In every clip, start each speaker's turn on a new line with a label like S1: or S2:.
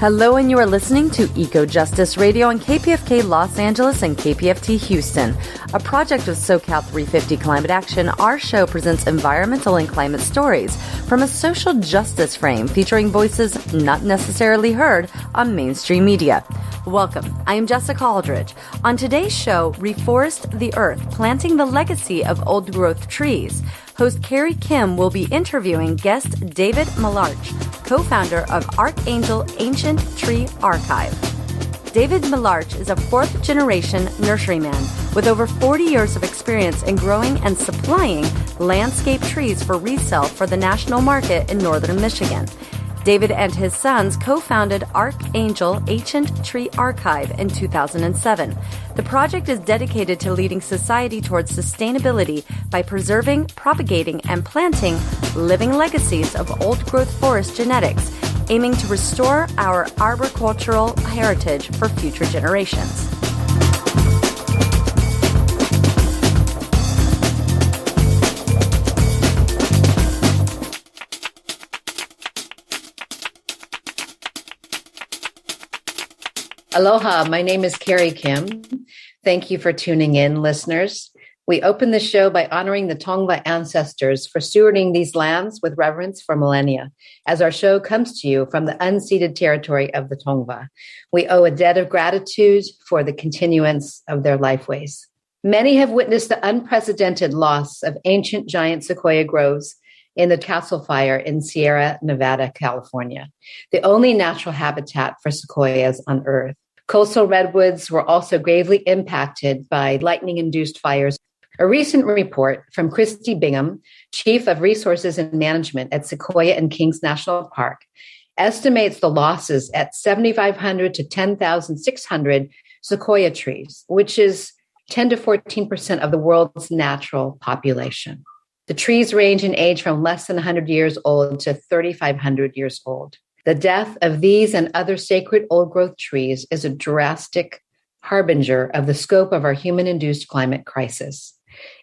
S1: Hello, and you are listening to EcoJustice Radio on KPFK Los Angeles and KPFT Houston. A project of SoCal 350 Climate Action, our show presents environmental and climate stories from a social justice frame featuring voices not necessarily heard on mainstream media. Welcome. I am Jessica Aldridge. On today's show, Reforest the Earth, planting the legacy of old-growth trees. Host Carrie Kim will be interviewing guest David Malarch, co-founder of Archangel Ancient Tree Archive. David Malarch is a fourth-generation nurseryman with over 40 years of experience in growing and supplying landscape trees for resale for the national market in northern Michigan. David and his sons co-founded Archangel Ancient Tree Archive in 2007. The project is dedicated to leading society towards sustainability by preserving, propagating, and planting living legacies of old-growth forest genetics, aiming to restore our arboricultural heritage for future generations. Aloha, my name is Carrie Kim. Thank you for tuning in, listeners. We open the show by honoring the Tongva ancestors for stewarding these lands with reverence for millennia. As our show comes to you from the unceded territory of the Tongva, we owe a debt of gratitude for the continuance of their lifeways. Many have witnessed the unprecedented loss of ancient giant sequoia groves in the Castle Fire in Sierra Nevada, California, the only natural habitat for sequoias on Earth. Coastal redwoods were also gravely impacted by lightning-induced fires. A recent report from Christy Bingham, Chief of Resources and Management at Sequoia and Kings National Park, estimates the losses at 7,500 to 10,600 sequoia trees, which is 10 to 14% of the world's natural population. The trees range in age from less than 100 years old to 3,500 years old. The death of these and other sacred old-growth trees is a drastic harbinger of the scope of our human-induced climate crisis.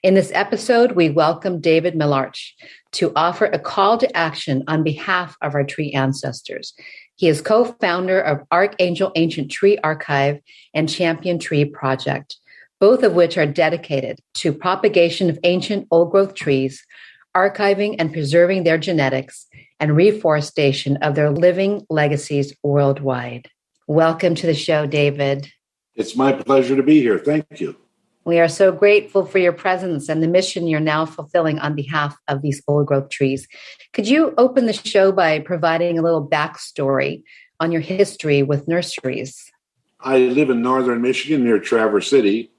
S1: In this episode, we welcome David Malarch to offer a call to action on behalf of our tree ancestors. He is co-founder of Archangel Ancient Tree Archive and Champion Tree Project, both of which are dedicated to propagation of ancient old-growth trees, archiving and preserving their genetics, and reforestation of their living legacies worldwide. Welcome to the show, David.
S2: It's my pleasure to be here. Thank you.
S1: We are so grateful for your presence and the mission you're now fulfilling on behalf of these old-growth trees. Could you open the show by providing a little backstory on your history with nurseries?
S2: I live in northern Michigan near Traverse City,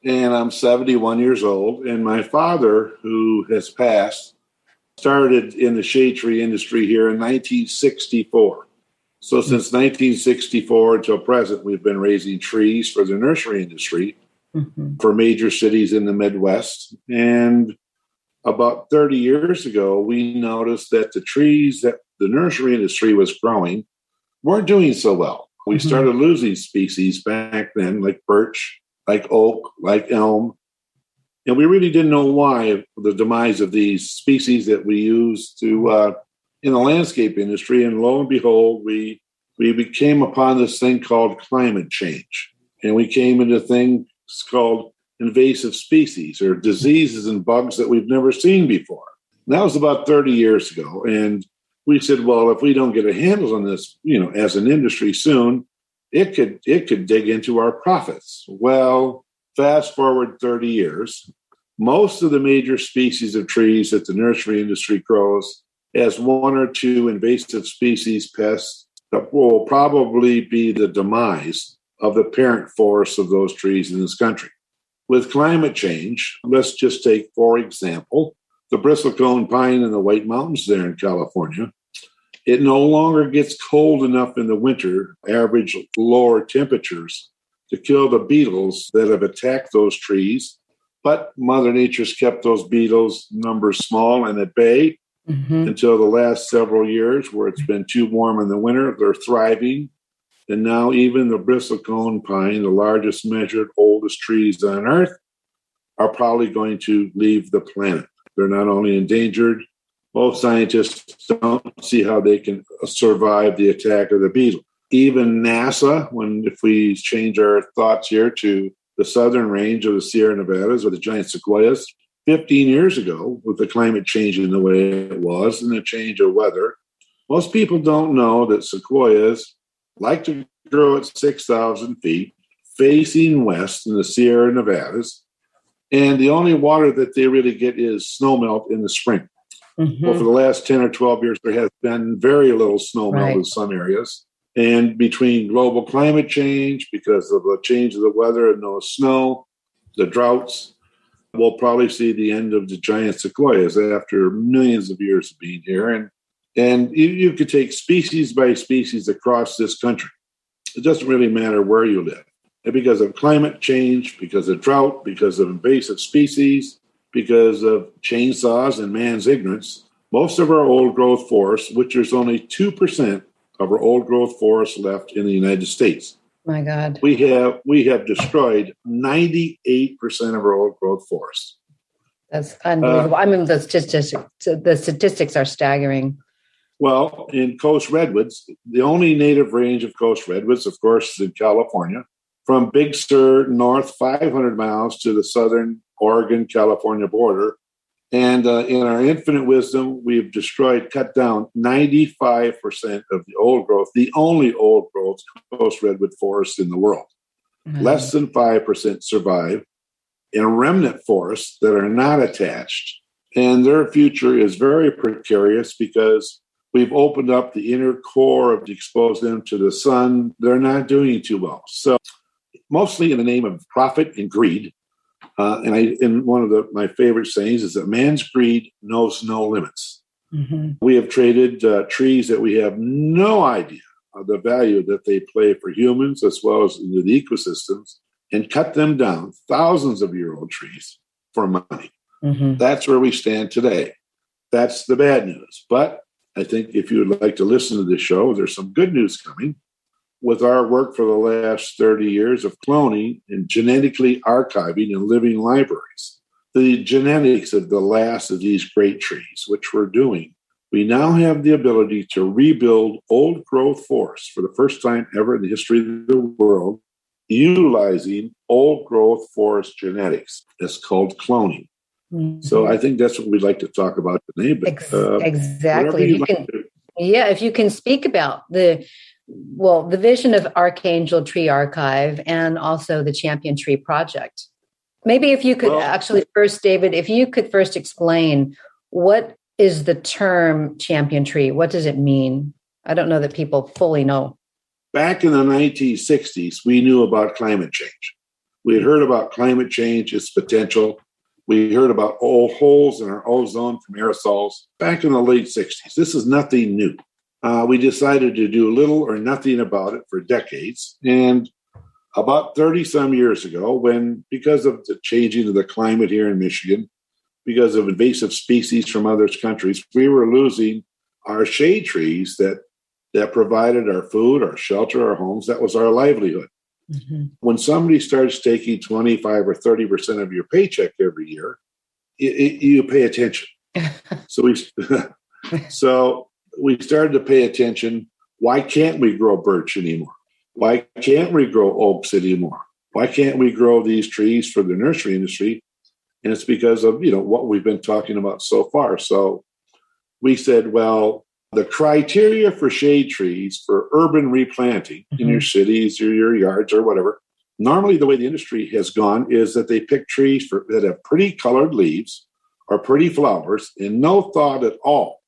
S2: and I'm 71 years old. And my father, who has passed, started in the shade tree industry here in 1964. So since 1964 until present, we've been raising trees for the nursery industry for major cities in the Midwest. And about 30 years ago, we noticed that the trees that the nursery industry was growing weren't doing so well. We started losing species back then, like birch, like oak, like elm. And we really didn't know why the demise of these species that we use to in the landscape industry. And lo and behold, we came upon this thing called climate change. And we came into things called invasive species or diseases and bugs that we've never seen before. And that was about 30 years ago. And we said, well, if we don't get a handle on this, as an industry soon, it could dig into our profits. Well, fast forward 30 years, most of the major species of trees that the nursery industry grows has one or two invasive species pests that will probably be the demise of the parent forests of those trees in this country. With climate change, let's just take, for example, the bristlecone pine in the White Mountains there in California. It no longer gets cold enough in the winter, average lower temperatures, to kill the beetles that have attacked those trees. But Mother Nature's kept those beetles numbers small and at bay until the last several years where it's been too warm in the winter. They're thriving. And now even the bristlecone pine, the largest measured, oldest trees on Earth, are probably going to leave the planet. They're not only endangered, most scientists don't see how they can survive the attack of the beetle. even NASA, if we change our thoughts here to the southern range of the Sierra Nevadas or the Giant Sequoias, 15 years ago, with the climate changing the way it was and the change of weather, most people don't know that sequoias like to grow at 6,000 feet, facing west in the Sierra Nevadas, and the only water that they really get is snowmelt in the spring. Mm-hmm. Well, for the last 10 or 12 years, there has been very little snowmelt in some areas. And between global climate change, because of the change of the weather and no snow, the droughts, we'll probably see the end of the giant sequoias after millions of years of being here. And you could take species by species across this country. It doesn't really matter where you live. And because of climate change, because of drought, because of invasive species, because of chainsaws and man's ignorance, most of our old growth forests, which there's only 2% of our old growth forests left in the United States.
S1: My God.
S2: We have destroyed 98% of our old growth forests.
S1: That's unbelievable. I mean, the statistics are staggering.
S2: Well, in coast redwoods, the only native range of coast redwoods, of course, is in California, from Big Sur north 500 miles to the southern Oregon-California border. And in our infinite wisdom, we've cut down 95% of the old growth, the only old growth coast redwood forest in the world. Mm-hmm. Less than 5% survive in remnant forests that are not attached. And their future is very precarious because we've opened up the inner core of exposed them to the sun. They're not doing too well. So mostly in the name of profit and greed. And one of my favorite sayings is that man's greed knows no limits. Mm-hmm. We have traded trees that we have no idea of the value that they play for humans as well as in the ecosystems and cut them down, thousands of year-old trees, for money. Mm-hmm. That's where we stand today. That's the bad news. But I think if you would like to listen to this show, there's some good news coming. With our work for the last 30 years of cloning and genetically archiving and living libraries, the genetics of the last of these great trees, which we're doing, we now have the ability to rebuild old growth forests for the first time ever in the history of the world, utilizing old growth forest genetics. It's called cloning. Mm-hmm. So I think that's what we'd like to talk about today. But,
S1: exactly. If you can speak about the vision of Archangel Tree Archive and also the Champion Tree Project. Maybe if you could first, David, if you could first explain what is the term Champion Tree? What does it mean? I don't know that people fully know.
S2: Back in the 1960s, we knew about climate change. We had heard about climate change, its potential. We heard about holes in our ozone from aerosols back in the late 60s. This is nothing new. We decided to do little or nothing about it for decades. And about 30-some years ago, because of the changing of the climate here in Michigan, because of invasive species from other countries, we were losing our shade trees that provided our food, our shelter, our homes. That was our livelihood. Mm-hmm. When somebody starts taking 25 or 30% of your paycheck every year, you pay attention. So we started to pay attention. Why can't we grow birch anymore? Why can't we grow oaks anymore? Why can't we grow these trees for the nursery industry? And it's because of, what we've been talking about so far. So we said, well, the criteria for shade trees for urban replanting in your cities or your yards or whatever, normally the way the industry has gone is that they pick trees that have pretty colored leaves or pretty flowers, and no thought at all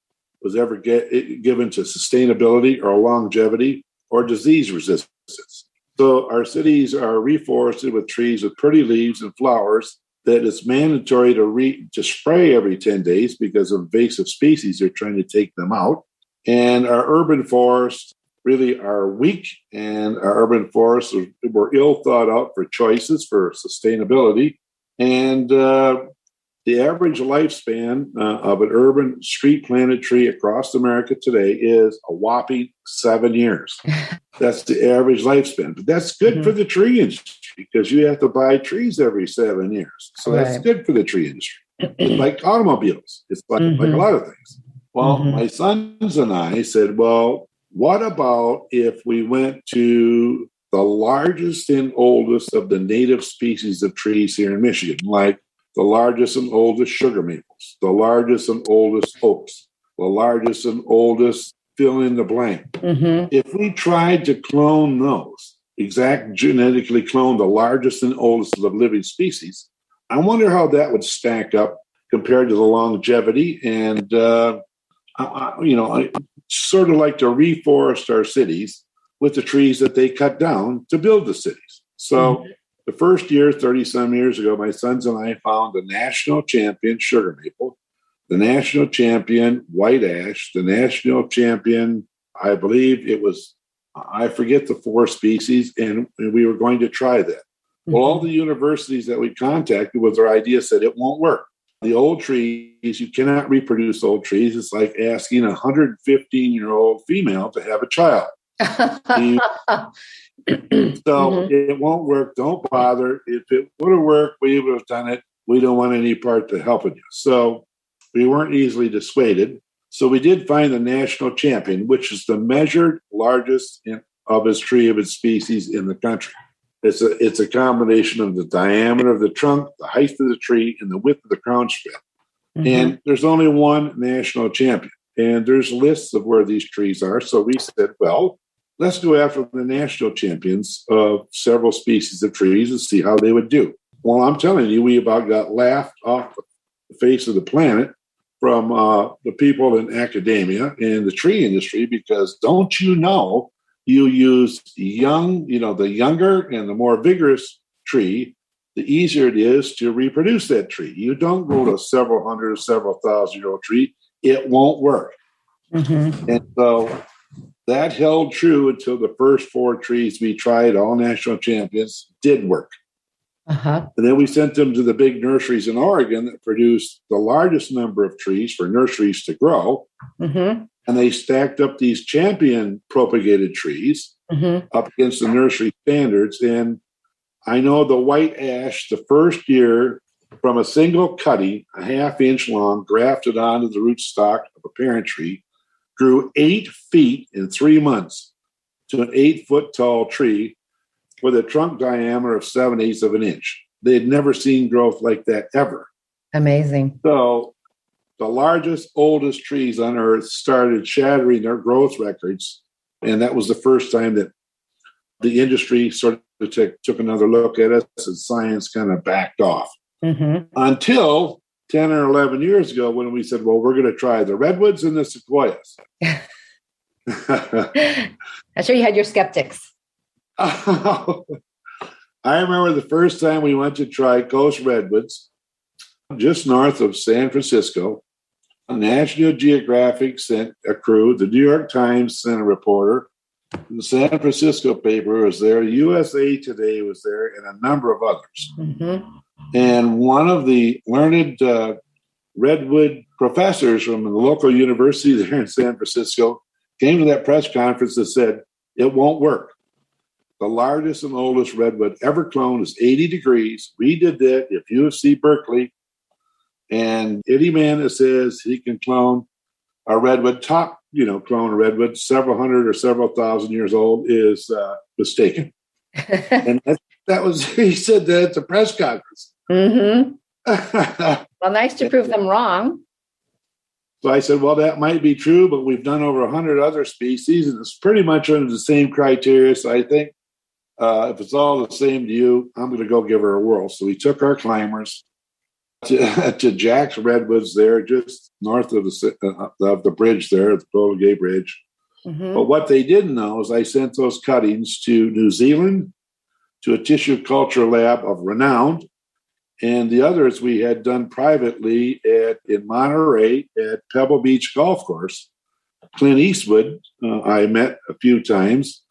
S2: was ever given to sustainability or longevity or disease resistance. So our cities are reforested with trees with pretty leaves and flowers that it's mandatory to spray every 10 days because of invasive species. They're trying to take them out. And our urban forests really are weak, and our urban forests were ill thought out for choices for sustainability. And the average lifespan of an urban street planted tree across America today is a whopping 7 years. That's the average lifespan. But that's good for the tree industry because you have to buy trees every 7 years. So that's good for the tree industry. It's like automobiles. It's like a lot of things. Well, my sons and I said, well, what about if we went to the largest and oldest of the native species of trees here in Michigan, like the largest and oldest sugar maples, the largest and oldest oaks, the largest and oldest fill in the blank. Mm-hmm. If we tried to clone those, genetically clone the largest and oldest of the living species, I wonder how that would stack up compared to the longevity. And, I sort of like to reforest our cities with the trees that they cut down to build the cities. So the first year, 30-some years ago, my sons and I found the national champion sugar maple, the national champion white ash, the national champion, I believe it was, I forget the 4 species, and we were going to try that. Well, all the universities that we contacted with their idea said it won't work. The old trees, you cannot reproduce old trees. It's like asking a 115-year-old female to have a child. It won't work. Don't bother. If it would have worked, we would have done it. We don't want any part to helping you. So we weren't easily dissuaded. So we did find the national champion, which is the measured largest of its tree of its species in the country. It's a combination of the diameter of the trunk, the height of the tree, and the width of the crown strip. Mm-hmm. And there's only one national champion. And there's lists of where these trees are. So we said, well, let's go after the national champions of several species of trees and see how they would do. Well, I'm telling you, we about got laughed off the face of the planet from the people in academia and the tree industry, because don't you know, you use the younger and the more vigorous tree, the easier it is to reproduce that tree. You don't go to several hundred or several thousand-year-old tree. It won't work. Mm-hmm. And so that held true until the first 4 trees we tried, all national champions, did work. Uh-huh. And then we sent them to the big nurseries in Oregon that produced the largest number of trees for nurseries to grow. Mm-hmm. And they stacked up these champion propagated trees up against the nursery standards. And I know the white ash, the first year, from a single cutting, a half-inch long, grafted onto the rootstock of a parent tree, grew 8 feet in 3 months to an 8-foot-tall tree with a trunk diameter of 7/8 of an inch. They had never seen growth like that ever.
S1: Amazing.
S2: So the largest, oldest trees on Earth started shattering their growth records, and that was the first time that the industry sort of took another look at us, and science kind of backed off. Mm-hmm. Until 10 or 11 years ago, when we said, well, we're going to try the Redwoods and the Sequoias.
S1: I'm sure you had your skeptics.
S2: I remember the first time we went to try Coast Redwoods, just north of San Francisco. National Geographic sent a crew. The New York Times sent a reporter. The San Francisco paper was there. USA Today was there, and a number of others. Mm-hmm. And one of the learned Redwood professors from the local university there in San Francisco came to that press conference and said, it won't work. The largest and oldest redwood ever cloned is 80 degrees. We did that at UC Berkeley. And any man that says he can clone a redwood, clone a redwood, several hundred or several thousand years old is mistaken. And that was, he said that at the press conference. Mm-hmm.
S1: Well, nice to prove them wrong.
S2: So I said, well, that might be true, but we've done over 100 other species, and it's pretty much under the same criteria. So I think if it's all the same to you, I'm going to go give her a whirl. So we took our climbers to Jack's Redwoods there, just north of the bridge there, the Golden Gate Bridge. Mm-hmm. But what they didn't know is I sent those cuttings to New Zealand, to a tissue culture lab of renown, and the others we had done privately in Monterey at Pebble Beach Golf Course. Clint Eastwood, I met a few times,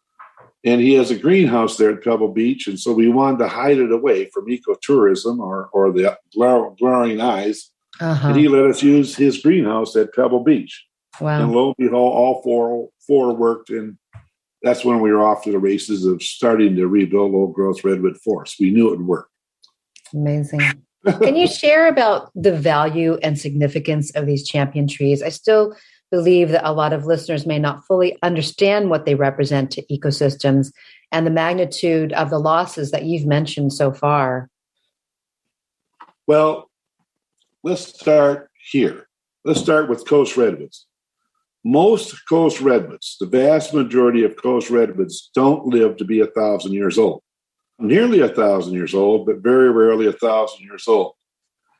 S2: and he has a greenhouse there at Pebble Beach, and so we wanted to hide it away from ecotourism or the glaring eyes. Uh-huh. And he let us use his greenhouse at Pebble Beach. Wow. And lo and behold, all four worked, and that's when we were off to the races of starting to rebuild old growth redwood forests. We knew it would work.
S1: Amazing. Can you share about the value and significance of these champion trees? I still believe that a lot of listeners may not fully understand what they represent to ecosystems and the magnitude of the losses that you've mentioned so far.
S2: Well, let's start here. Let's start with coast redwoods. Most coast redwoods, the vast majority of coast redwoods, don't live to be 1,000 years old. Nearly 1,000 years old, but very rarely 1,000 years old.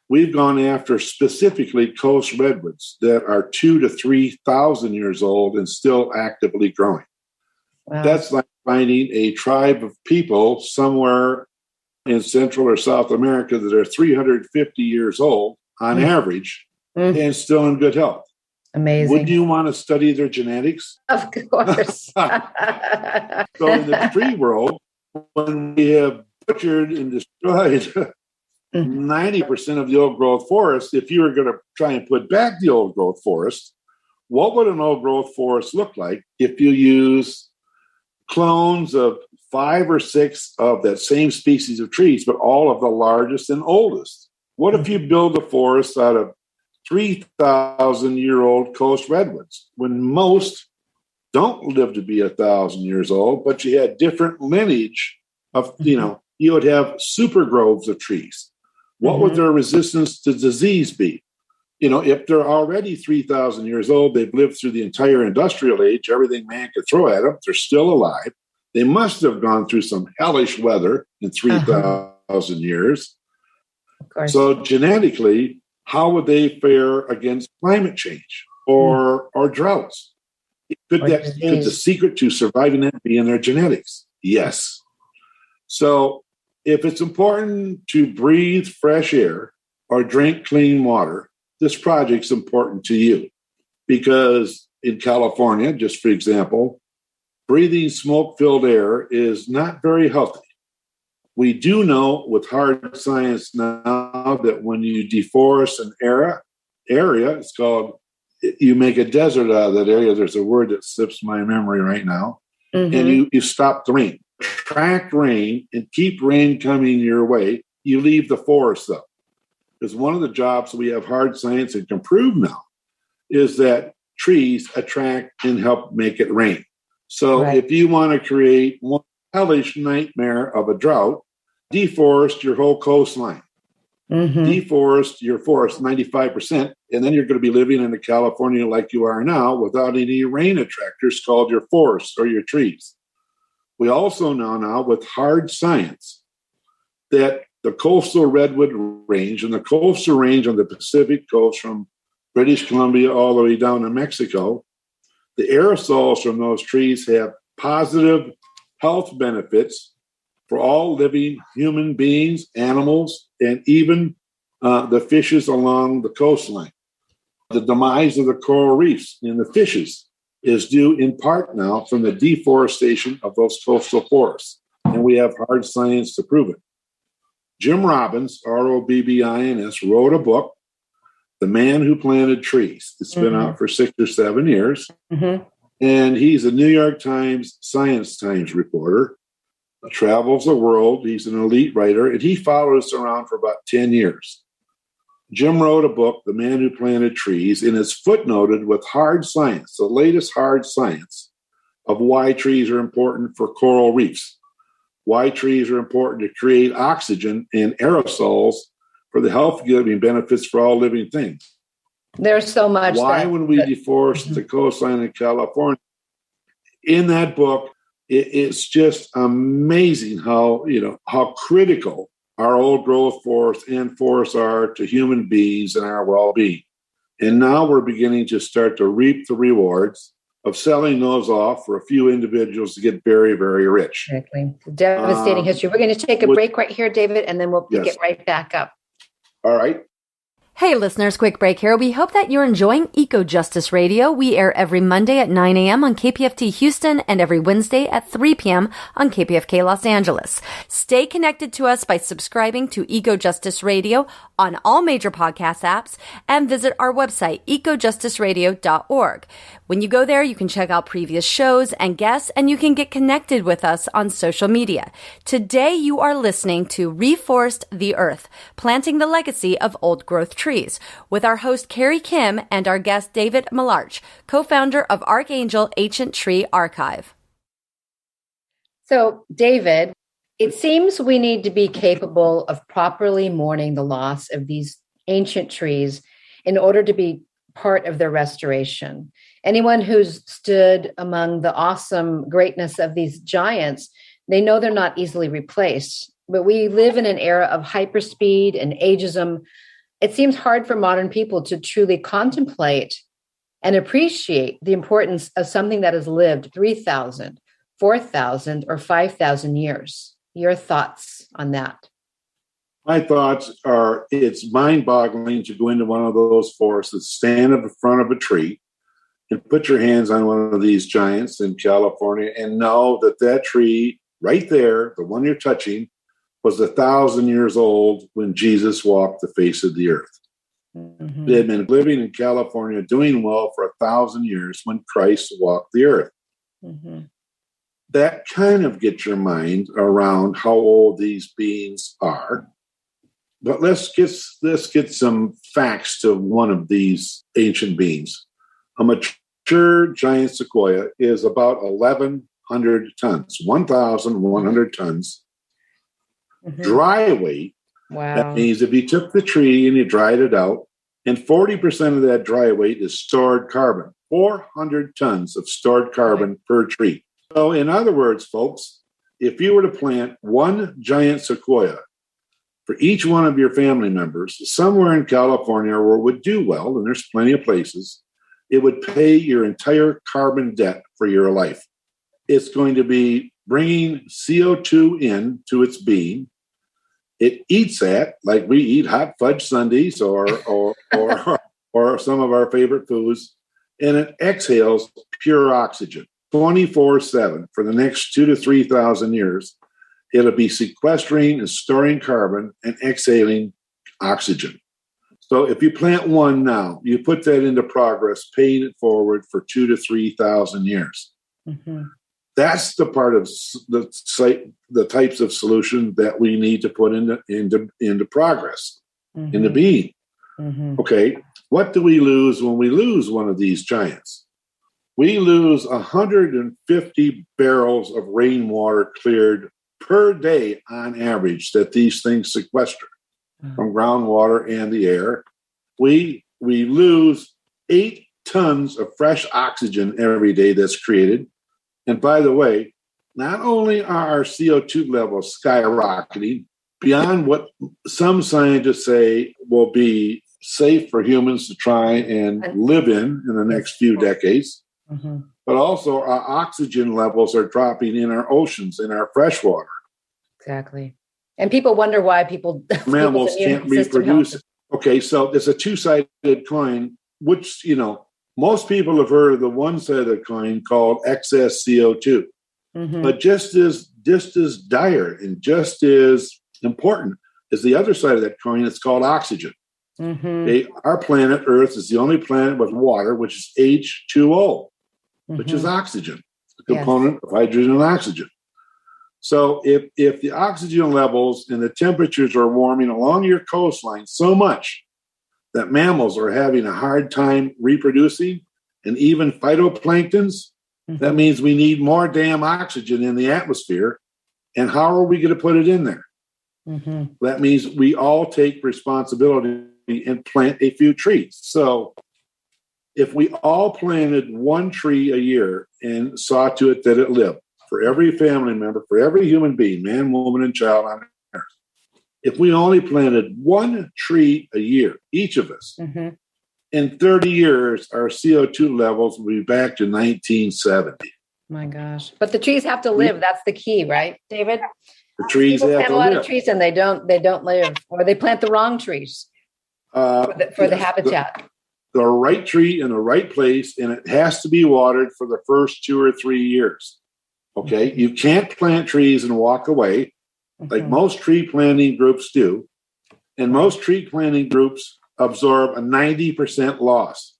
S2: We've gone after specifically coast redwoods that are 2,000 to 3,000 years old and still actively growing. Wow. That's like finding a tribe of people somewhere in Central or South America that are 350 years old on average and still in good health.
S1: Amazing.
S2: Would you want to study their genetics?
S1: Of course.
S2: So in the tree world, when we have butchered and destroyed 90% of the old growth forest, if you were going to try and put back the old growth forest, what would an old growth forest look like if you use clones of 5 or 6 of that same species of trees, but all of the largest and oldest? What if you build a forest out of 3,000-year-old coast redwoods, when most don't live to be 1,000 years old, but you had different lineage of, you would have super groves of trees. What would their resistance to disease be? If they're already 3,000 years old, they've lived through the entire industrial age, everything man could throw at them, they're still alive. They must have gone through some hellish weather in 3,000 years. So genetically, how would they fare against climate change or droughts? Could the secret to surviving that be in their genetics? Yes. So if it's important to breathe fresh air or drink clean water, this project's important to you. Because in California, just for example, breathing smoke-filled air is not very healthy. We do know with hard science now that when you deforest an area, it's called, you make a desert out of that area. There's a word that slips my memory right now. And you stop the rain. Track rain and keep rain coming your way. You leave the forest up. Because one of the jobs we have hard science and can prove now is that trees attract and help make it rain. So if you want to create one hellish nightmare of a drought, deforest your whole coastline. Deforest your forest 95%, and then you're going to be living in California like you are now without any rain attractors called your forests or your trees. We also know now with hard science that the coastal redwood range and the coastal range on the Pacific coast from British Columbia all the way down to Mexico, the aerosols from those trees have positive health benefits for all living human beings, animals, and even the fishes along the coastline. The demise of the coral reefs and the fishes is due in part now from the deforestation of those coastal forests. And we have hard science to prove it. Jim Robbins, Robbins, wrote a book, The Man Who Planted Trees. It's been out for 6 or 7 years. And he's a New York Times Science Times reporter, travels the world. He's an elite writer, and he followed us around for about 10 years. Jim wrote a book, The Man Who Planted Trees, and it's footnoted with hard science, the latest hard science of why trees are important for coral reefs, why trees are important to create oxygen and aerosols for the health-giving benefits for all living things.
S1: There's so much.
S2: Why, when we deforest the coastline in California, in that book, it's just amazing how critical our old growth forests and forests are to human beings and our well-being. And now we're beginning to start to reap the rewards of selling those off for a few individuals to get very, very rich.
S1: Exactly. Devastating history. We're going to take a break right here, David, and then we'll pick it right back up.
S2: All right.
S3: Hey listeners, quick break here. We hope that you're enjoying EcoJustice Radio. We air every Monday at 9 a.m. on KPFT Houston and every Wednesday at 3 p.m. on KPFK Los Angeles. Stay connected to us by subscribing to EcoJustice Radio on all major podcast apps and visit our website, ecojusticeradio.org. When you go there, you can check out previous shows and guests, and you can get connected with us on social media. Today, you are listening to Reforest the Earth, Planting the Legacy of Old Growth Trees. trees with our host Carrie Kim and our guest David Malarch, co-founder of Archangel Ancient Tree Archive.
S1: So, David, it seems we need to be capable of properly mourning the loss of these ancient trees in order to be part of their restoration. Anyone who's stood among the awesome greatness of these giants, they know they're not easily replaced. But we live in an era of hyperspeed and ageism. It seems hard for modern people to truly contemplate and appreciate the importance of something that has lived 3,000, 4,000, or 5,000 years. Your thoughts on that?
S2: My thoughts are it's mind-boggling to go into one of those forests that stand in front of a tree and put your hands on one of these giants in California and know that that tree right there, the one you're touching, was 1,000 years old when Jesus walked the face of the earth. Mm-hmm. They had been living in California doing well for 1,000 years when Christ walked the earth. Mm-hmm. That kind of gets your mind around how old these beings are. But let's get some facts to one of these ancient beings. A mature giant sequoia is about 1,100 tons, 1,100 tons. Mm-hmm. Dry weight. Wow. That means if you took the tree and you dried it out, and 40% of that dry weight is stored carbon, 400 tons of stored carbon per tree. So in other words, folks, if you were to plant one giant sequoia for each one of your family members, somewhere in California where it would do well, and there's plenty of places, it would pay your entire carbon debt for your life. It's going to be bringing CO2 in to its being. It eats that, like we eat hot fudge sundaes or some of our favorite foods, and it exhales pure oxygen 24/7 for the next 2,000 to 3,000 years. It'll be sequestering and storing carbon and exhaling oxygen. So if you plant one now, you put that into progress, paying it forward for 2,000 to 3,000 years. Mm-hmm. That's the part of the types of solution that we need to put into progress, mm-hmm. into being. Mm-hmm. Okay, what do we lose when we lose one of these giants? We lose 150 barrels of rainwater cleared per day on average that these things sequester from groundwater and the air. We lose 8 tons of fresh oxygen every day that's created. And by the way, not only are our CO2 levels skyrocketing beyond what some scientists say will be safe for humans to try and live in the next few decades, mm-hmm. but also our oxygen levels are dropping in our oceans, in our freshwater.
S1: Exactly. And people wonder why
S2: mammals can't reproduce. Okay, so it's a two-sided coin, which, most people have heard of the one side of the coin called excess CO2. Mm-hmm. But just as dire and just as important as the other side of that coin, it's called oxygen. Mm-hmm. Okay, our planet, Earth, is the only planet with water, which is H2O, mm-hmm. which is oxygen, a component of hydrogen and oxygen. So if the oxygen levels and the temperatures are warming along your coastline so much that mammals are having a hard time reproducing, and even phytoplanktons, mm-hmm. that means we need more damn oxygen in the atmosphere. And how are we going to put it in there? Mm-hmm. That means we all take responsibility and plant a few trees. So if we all planted one tree a year and saw to it that it lived, for every family member, for every human being, man, woman, and child on earth, if we only planted one tree a year, each of us, mm-hmm. in 30 years, our CO2 levels will be back to 1970.
S1: My gosh. But the trees have to live. That's the key, right, David?
S2: The trees have to live.
S1: People plant a lot of trees and they don't live, or they plant the wrong trees for the habitat.
S2: The right tree in the right place, and it has to be watered for the first 2 or 3 years. Okay, mm-hmm. You can't plant trees and walk away like mm-hmm. most tree planting groups do. And most tree planting groups absorb a 90% loss.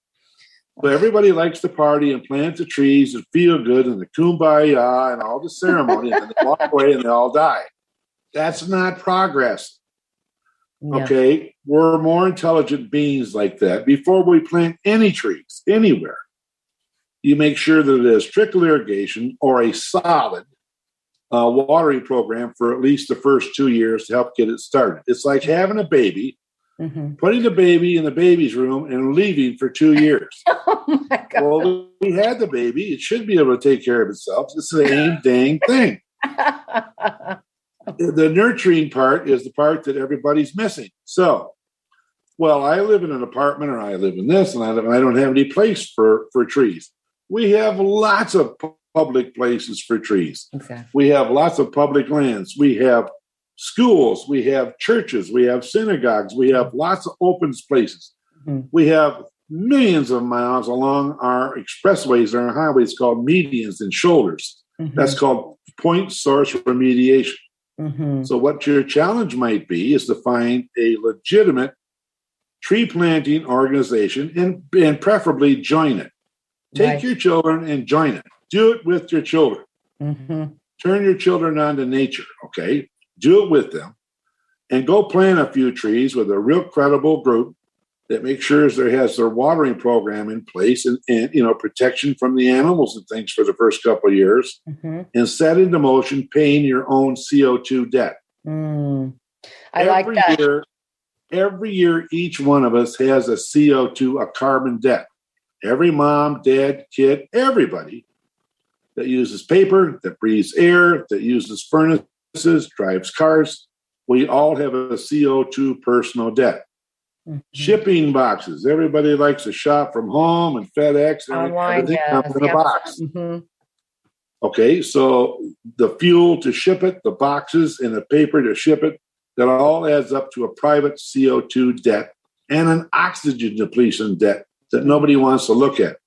S2: So everybody likes to party and plant the trees and feel good and the kumbaya and all the ceremony, and then they walk away and they all die. That's not progress.
S1: Yeah.
S2: Okay, we're more intelligent beings like that. Before we plant any trees anywhere, you make sure that it is trickle irrigation or a solid watering program for at least the first 2 years to help get it started. It's like having a baby, putting the baby in the baby's room and leaving for 2 years.
S1: Oh my God.
S2: Well, we had the baby. It should be able to take care of itself. It's the same dang thing. The nurturing part is the part that everybody's missing. So, well, I live in an apartment, or I live in this, and I don't have any place for trees. We have lots of public places for trees.
S1: Exactly.
S2: We have lots of public lands. We have schools. We have churches. We have synagogues. We have lots of open places. We have millions of miles along our expressways and our highways called medians and shoulders. That's called point source remediation. So what your challenge might be is to find a legitimate tree planting organization and preferably join it. Take your children and join it. Do it with your children. Turn your children on to nature, okay? Do it with them. And go plant a few trees with a real credible group that makes sure there has their watering program in place and protection from the animals and things for the first couple of years, and set into motion paying your own CO2 debt.
S1: I like that.
S2: Every year, each one of us has a CO2, a carbon debt. Every mom, dad, kid, everybody that uses paper, that breathes air, that uses furnaces, drives cars, we all have a CO2 personal debt. Shipping boxes. Everybody likes to shop from home and FedEx.
S1: Online,
S2: everything comes in a box. Okay, so the fuel to ship it, the boxes, and the paper to ship it, that all adds up to a private CO2 debt and an oxygen depletion debt that nobody wants to look at.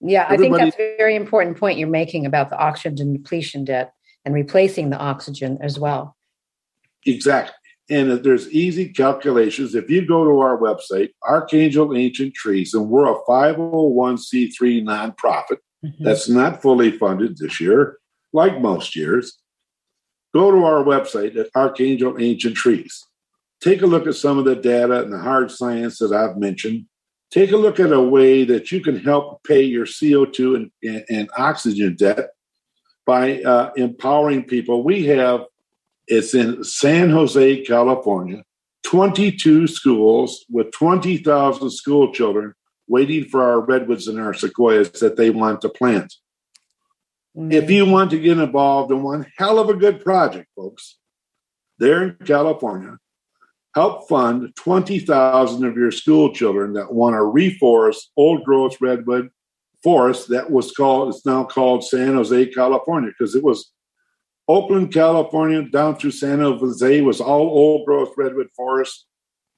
S1: Yeah, I think that's a very important point you're making about the oxygen depletion debt and replacing the oxygen as well.
S2: Exactly. And there's easy calculations. If you go to our website, Archangel Ancient Trees, and we're a 501c3 nonprofit that's not fully funded this year, like most years. Go to our website at Archangel Ancient Trees. Take a look at some of the data and the hard science that I've mentioned. Take a look at a way that you can help pay your CO2 and oxygen debt by empowering people. It's in San Jose, California, 22 schools with 20,000 school children waiting for our redwoods and our sequoias that they want to plant. If you want to get involved in one hell of a good project, folks, there in California, help fund 20,000 of your school children that want to reforest old growth redwood forest it's now called San Jose, California, because it was Oakland, California, down through San Jose was all old growth redwood forest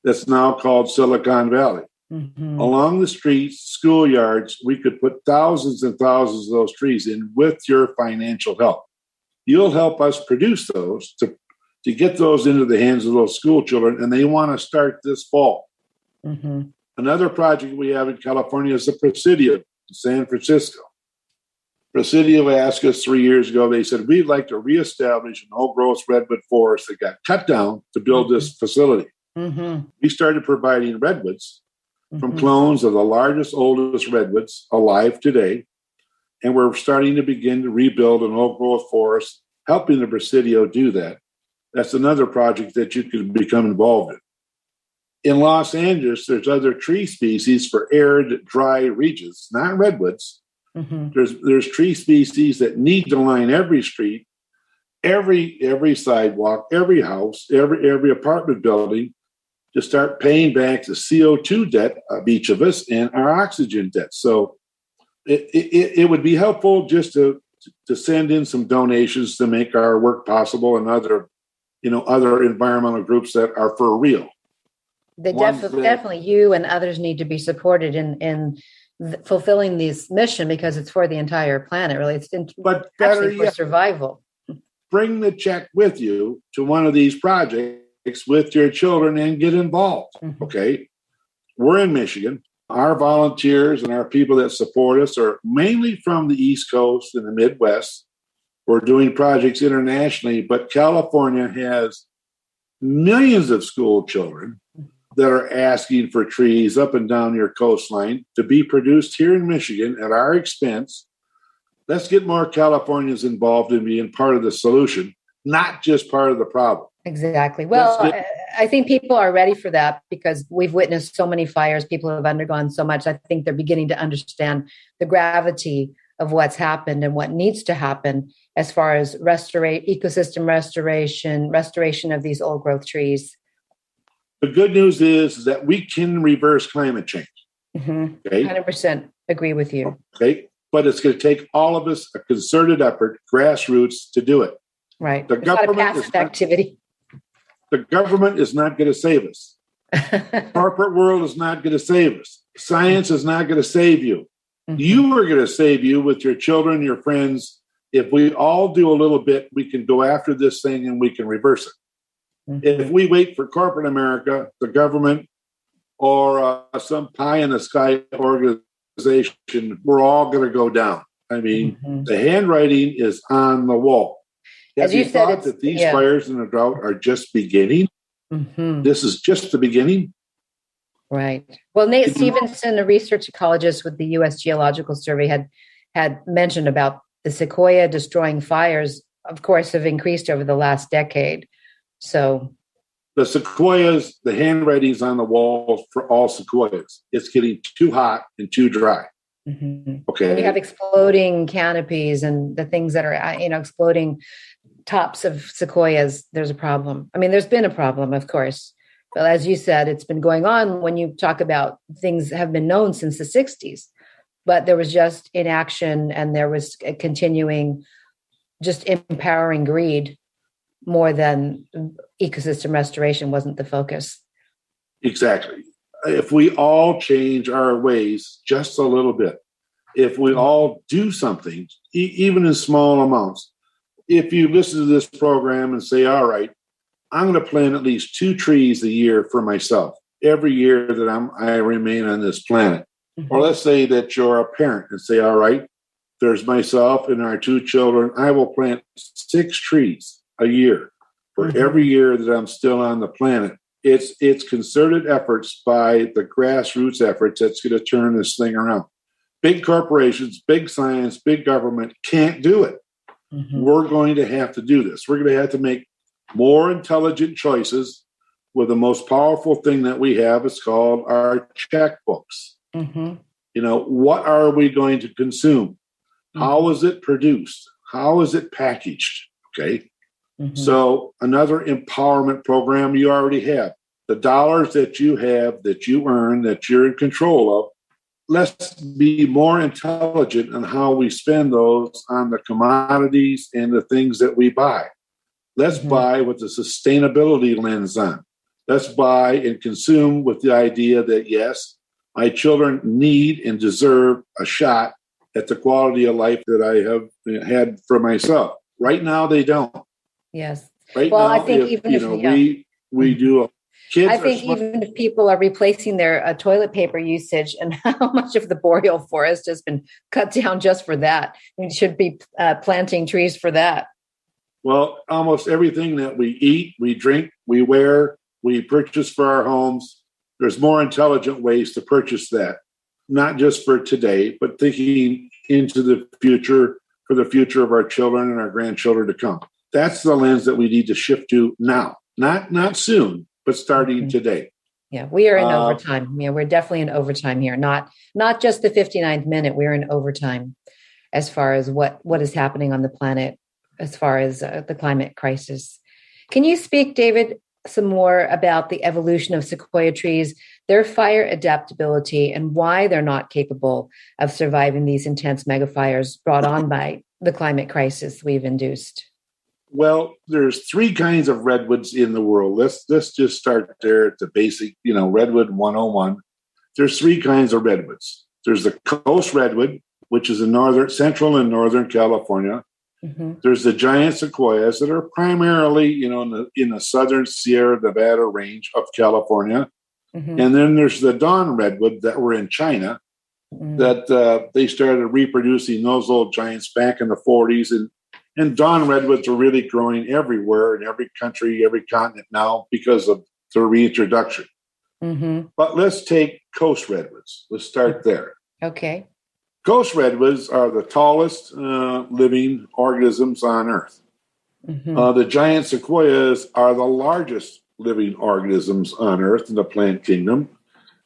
S2: that's now called Silicon Valley. Along the streets, schoolyards, we could put thousands and thousands of those trees in with your financial help. You'll help us produce those to get those into the hands of those school children, and they want to start this fall. Another project we have in California is the Presidio in San Francisco. Presidio asked us 3 years ago, they said, we'd like to reestablish an old growth redwood forest that got cut down to build this facility. We started providing redwoods from clones of the largest, oldest redwoods alive today. And we're starting to begin to rebuild an old growth forest, helping the Presidio do that. That's another project that you could become involved in. In Los Angeles, there's other tree species for arid, dry regions, not redwoods. There's tree species that need to line every street, every sidewalk, every house, every apartment building to start paying back the CO2 debt of each of us and our oxygen debt. So it would be helpful just to send in some donations to make our work possible, and other environmental groups that are for real.
S1: Definitely you and others need to be supported in fulfilling this mission, because it's for the entire planet, really. It's actually for survival.
S2: Bring the check with you to one of these projects with your children and get involved, okay? We're in Michigan. Our volunteers and our people that support us are mainly from the East Coast and the Midwest. We're doing projects internationally, but California has millions of school children that are asking for trees up and down your coastline to be produced here in Michigan at our expense. Let's get more Californians involved in being part of the solution, not just part of the problem.
S1: Exactly. Well, I think people are ready for that because we've witnessed so many fires. People have undergone so much. I think they're beginning to understand the gravity of what's happened and what needs to happen as far as ecosystem restoration of these old growth trees.
S2: The good news is that we can reverse climate change.
S1: Mm-hmm. Okay? 100% agree with you.
S2: Okay. But it's going to take all of us a concerted effort, grassroots, to do it.
S1: Right. It's not a passive activity.
S2: The government is not going to save us. Corporate world is not going to save us. Science is not going to save you. Mm-hmm. You are going to save you with your children, your friends. If we all do a little bit, we can go after this thing and we can reverse it. Mm-hmm. If we wait for corporate America, the government, or some pie-in-the-sky organization, we're all going to go down. I mean, the handwriting is on the wall. Have you thought that these fires in the drought are just beginning? Mm-hmm. This is just the beginning.
S1: Right. Well, Nate Stevenson, a research ecologist with the U.S. Geological Survey, had mentioned about the sequoia destroying fires, of course, have increased over the last decade. So
S2: the sequoias, the handwriting's on the walls for all sequoias. It's getting too hot and too dry.
S1: Mm-hmm. Okay. When you have exploding canopies and the things that are, exploding tops of sequoias, there's a problem. I mean, there's been a problem, of course. But as you said, it's been going on when you talk about things have been known since the 60s. But there was just inaction and there was a continuing just empowering greed more than ecosystem restoration wasn't the focus.
S2: Exactly. If we all change our ways just a little bit, if we all do something, even in small amounts, if you listen to this program and say, all right, I'm going to plant at least 2 trees a year for myself every year that I remain on this planet. Mm-hmm. Or let's say that you're a parent and say, all right, there's myself and our 2 children. I will plant 6 trees a year for every year that I'm still on the planet. It's concerted efforts by the grassroots efforts that's going to turn this thing around. Big corporations, big science, big government can't do it. Mm-hmm. We're going to have to do this. We're going to have to make more intelligent choices with the most powerful thing that we have. It's called our checkbooks. Mm-hmm. What are we going to consume? Mm-hmm. How is it produced? How is it packaged? Okay. Mm-hmm. So another empowerment program you already have. The dollars that you have, that you earn, that you're in control of, let's be more intelligent on how we spend those on the commodities and the things that we buy. Let's buy with the sustainability lens on. Let's buy and consume with the idea that, yes, my children need and deserve a shot at the quality of life that I have had for myself. Right now, they don't.
S1: Yes.
S2: Right now, I think we do.
S1: I think even if people are replacing their toilet paper usage and how much of the boreal forest has been cut down just for that, we should be planting trees for that.
S2: Well, almost everything that we eat, we drink, we wear, we purchase for our homes, there's more intelligent ways to purchase that, not just for today, but thinking into the future, for the future of our children and our grandchildren to come. That's the lens that we need to shift to now, not soon, but starting today.
S1: Yeah, we are in overtime. Yeah, we're definitely in overtime here. Not just the 59th minute. We're in overtime as far as what is happening on the planet, as far as the climate crisis. Can you speak, David, some more about the evolution of sequoia trees, their fire adaptability, and why they're not capable of surviving these intense megafires brought on by the climate crisis we've induced?
S2: Well, there's 3 kinds of redwoods in the world. Let's just start there at the basic, redwood 101. There's 3 kinds of redwoods. There's the coast redwood, which is in central and northern California. Mm-hmm. There's the giant sequoias that are primarily, in the southern Sierra Nevada range of California. Mm-hmm. And then there's the dawn redwood that were in China, that they started reproducing those old giants back in the 40s. And And dawn redwoods are really growing everywhere in every country, every continent now because of their reintroduction.
S1: Mm-hmm.
S2: But let's take coast redwoods. Let's start there.
S1: Okay.
S2: Coast redwoods are the tallest living organisms on Earth.
S1: Mm-hmm.
S2: The giant sequoias are the largest living organisms on Earth in the plant kingdom.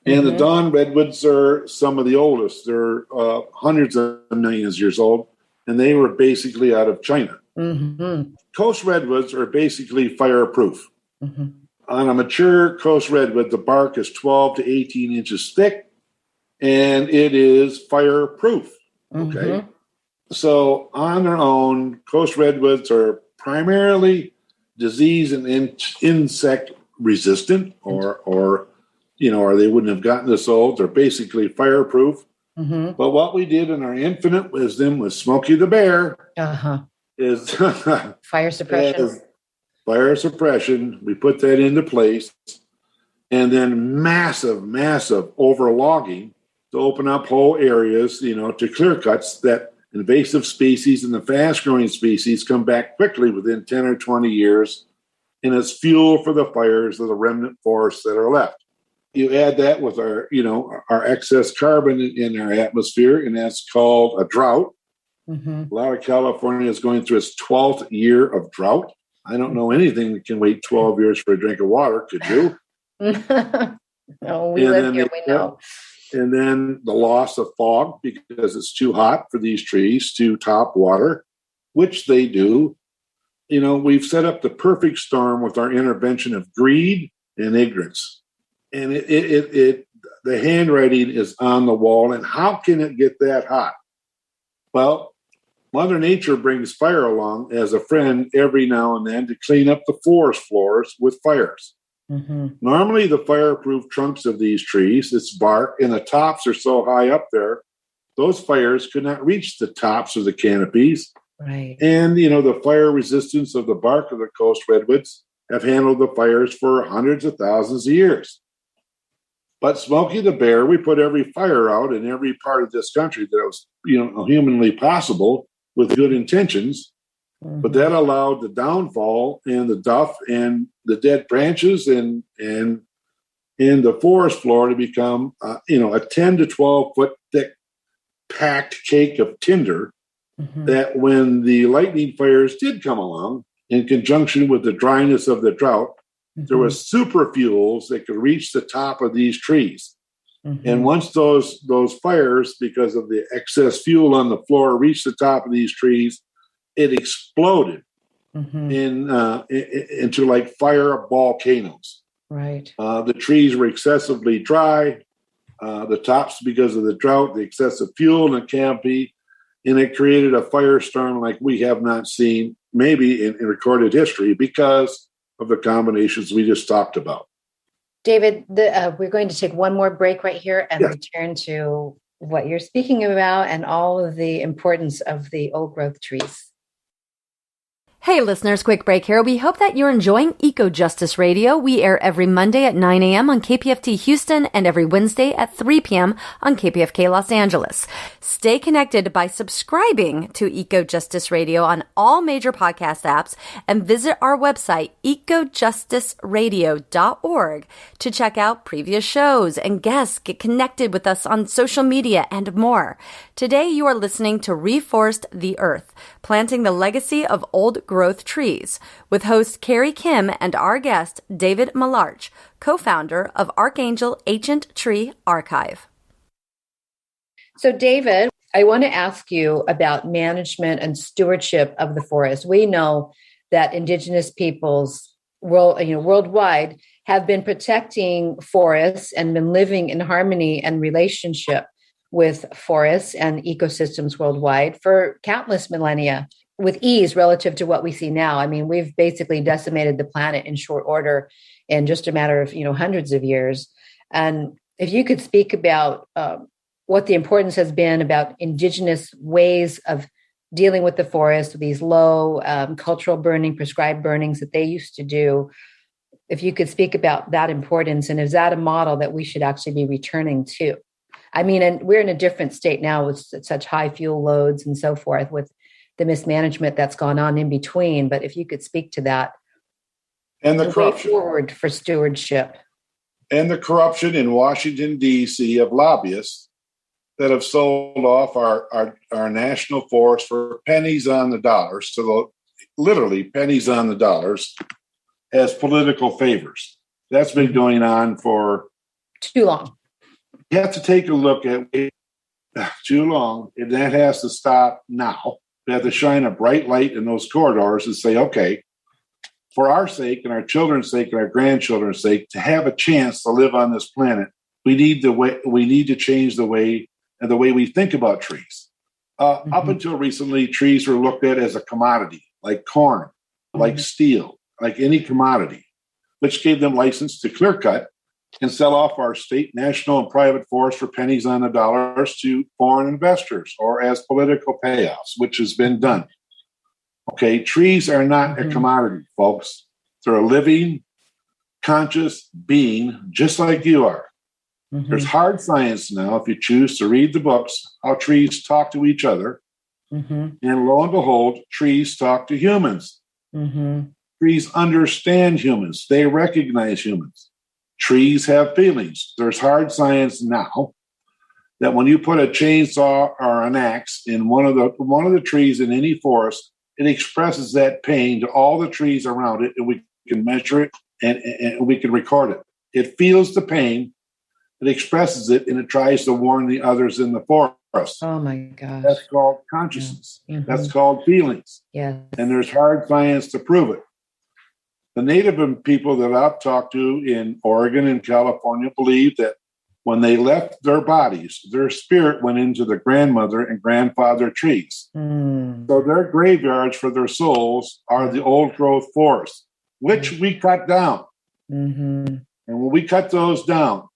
S2: And the dawn redwoods are some of the oldest. They're hundreds of millions of years old, and they were basically out of China.
S1: Mm-hmm.
S2: Coast redwoods are basically fireproof.
S1: Mm-hmm.
S2: On a mature coast redwood, the bark is 12 to 18 inches thick, and it is fireproof. Okay.
S1: Mm-hmm.
S2: So on their own, coast redwoods are primarily disease and insect resistant, or they wouldn't have gotten this old. They're basically fireproof.
S1: Mm-hmm.
S2: But what we did in our infinite wisdom with Smokey the Bear is
S1: fire suppression.
S2: Fire suppression. We put that into place, and then massive overlogging to open up whole areas, to clear cuts that invasive species and the fast-growing species come back quickly within 10 or 20 years, and it's fuel for the fires of the remnant forests that are left. You add that with our excess carbon in our atmosphere, and that's called a drought.
S1: Mm-hmm.
S2: A lot of California is going through its 12th year of drought. I don't know anything that can wait 12 years for a drink of water. Could you?
S1: No, we live here, we know.
S2: And then the loss of fog because it's too hot for these trees to top water, which they do. We've set up the perfect storm with our intervention of greed and ignorance. And the handwriting is on the wall. And how can it get that hot? Well, Mother Nature brings fire along as a friend every now and then to clean up the forest floors with fires.
S1: Mm-hmm.
S2: Normally, the fireproof trunks of these trees, its bark, and the tops are so high up there, those fires could not reach the tops of the canopies.
S1: Right.
S2: And, the fire resistance of the bark of the coast redwoods have handled the fires for hundreds of thousands of years. But Smokey the Bear, we put every fire out in every part of this country that was, humanly possible with good intentions. Mm-hmm. But that allowed the downfall and the duff and the dead branches and the forest floor to become, a 10 to 12 foot thick packed cake of tinder. Mm-hmm. That when the lightning fires did come along, in conjunction with the dryness of the drought, mm-hmm. there was super fuels that could reach the top of these trees. Mm-hmm. And once those fires, because of the excess fuel on the floor, reached the top of these trees, it exploded mm-hmm. into like fire volcanoes.
S1: Right.
S2: The trees were excessively dry. The tops, because of the drought, the excessive fuel in the canopy, and it created a firestorm like we have not seen maybe in recorded history because of the combinations we just talked about.
S1: David, we're going to take one more break right here and return to what you're speaking about and all of the importance of the old growth trees.
S3: Hey listeners, quick break here. We hope that you're enjoying EcoJustice Radio. We air every Monday at 9 a.m. on KPFT Houston and every Wednesday at 3 p.m. on KPFK Los Angeles. Stay connected by subscribing to EcoJustice Radio on all major podcast apps and visit our website, ecojusticeradio.org, to check out previous shows and guests, get connected with us on social media, and more. Today you are listening to Reforest the Earth, planting the legacy of old growth trees, with host Carrie Kim and our guest David Malarch, co-founder of Archangel Ancient Tree Archive.
S1: So David, I want to ask you about management and stewardship of the forest. We know that indigenous peoples worldwide have been protecting forests and been living in harmony and relationship with forests and ecosystems worldwide for countless millennia, with ease relative to what we see now. I mean, we've basically decimated the planet in short order in just a matter of, hundreds of years. And if you could speak about what the importance has been about indigenous ways of dealing with the forest, these low cultural burning, prescribed burnings that they used to do, if you could speak about that importance, and is that a model that we should actually be returning to? I mean, and we're in a different state now with such high fuel loads and so forth, with the mismanagement that's gone on in between. But if you could speak to that.
S2: And the corruption.
S1: Way forward for stewardship.
S2: And the corruption in Washington, D.C. of lobbyists that have sold off our national forest for pennies on the dollars, literally pennies on the dollars, as political favors. That's been going on for
S1: too long.
S2: You have to take a look at it too long, and that has to stop now. We have to shine a bright light in those corridors and say, okay, for our sake and our children's sake and our grandchildren's sake, to have a chance to live on this planet, we need to change the way we think about trees. Up until recently, trees were looked at as a commodity, like corn, like steel, like any commodity, which gave them license to clear cut and sell off our state, national, and private forests for pennies on the dollars to foreign investors or as political payoffs, which has been done. Okay, trees are not a commodity, folks. They're a living, conscious being, just like you are. There's hard science now, if you choose to read the books, how trees talk to each other. And lo and behold, trees talk to humans. Trees understand humans. They recognize humans. Trees have feelings. There's hard science now that when you put a chainsaw or an axe in one of the trees in any forest, it expresses that pain to all the trees around it, and we can measure it and we can record it. It feels the pain, it expresses it, and it tries to warn the others in the forest.
S1: Oh my gosh.
S2: That's called consciousness. That's called feelings.
S1: Yeah.
S2: And there's hard science to prove it. The native people that I've talked to in Oregon and California believe that when they left their bodies, their spirit went into the grandmother and grandfather trees. So their graveyards for their souls are the old growth forests, which we cut down. And when we cut those down,